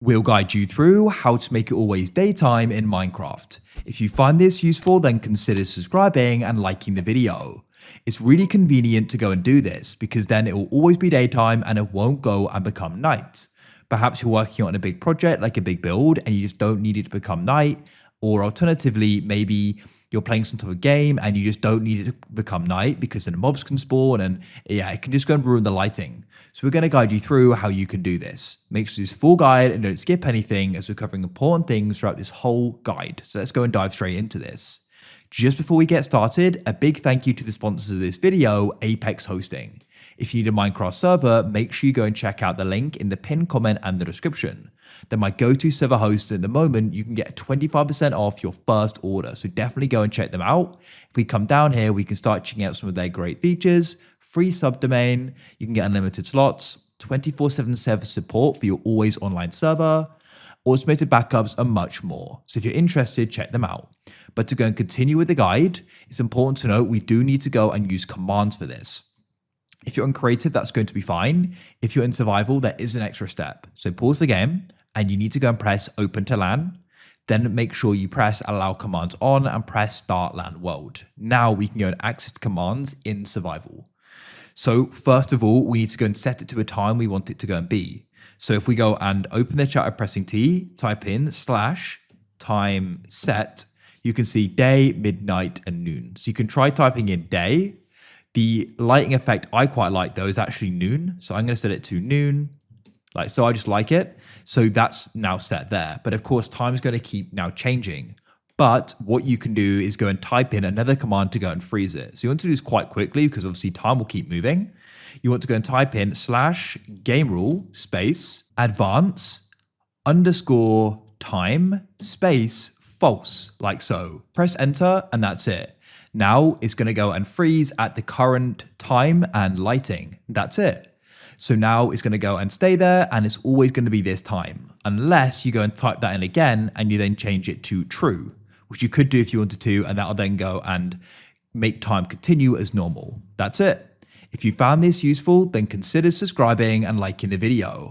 We'll guide you through how to make it always daytime in Minecraft. If you find this useful, then consider subscribing and liking the video. It's really convenient to go and do this because then it will always be daytime and it won't go and become night. Perhaps you're working on a big project like a big build and you just don't need it to become night, or alternatively, maybe you're playing some type of game and you just don't need it to become night because then mobs can spawn and it can just go and ruin the lighting. So we're going to guide you through how you can do this. Make sure this full guide and don't skip anything as we're covering important things throughout this whole guide. So let's go and dive straight into this. Just before we get started, a big thank you to the sponsors of this video, Apex Hosting. If you need a Minecraft server, make sure you go and check out the link in the pinned comment and the description. They're my go-to server host at the moment. You can get 25% off your first order, so definitely go and check them out. If we come down here, we can start checking out some of their great features. Free subdomain, you can get unlimited slots, 24/7 server support for your always online server, automated backups, and much more. So if you're interested, check them out. But to go and continue with the guide, it's important to note we do need to go and use commands for this. If you're on creative, that's going to be fine. If you're in survival, there is an extra step. So pause the game and you need to go and press open to LAN. Then make sure you press allow commands on and press start LAN world. Now we can go and access commands in survival. So first of all, we need to go and set it to a time we want it to go and be. So if we go and open the chat by pressing T, type in /time set, you can see day, midnight, and noon. So you can try typing in day. The lighting effect I quite like though is actually noon. So I'm going to set it to noon, like so. I just like it. So that's now set there. But of course, time is going to keep now changing. But what you can do is go and type in another command to go and freeze it. So you want to do this quite quickly because obviously time will keep moving. You want to go and type in /GuideRealm space advance underscore time space false, like so. Press enter and that's it. Now it's going to go and freeze at the current time and lighting. That's it. So now it's going to go and stay there and it's always going to be this time, unless you go and type that in again and you then change it to true, which you could do if you wanted to, and that'll then go and make time continue as normal. That's it. If you found this useful, then consider subscribing and liking the video.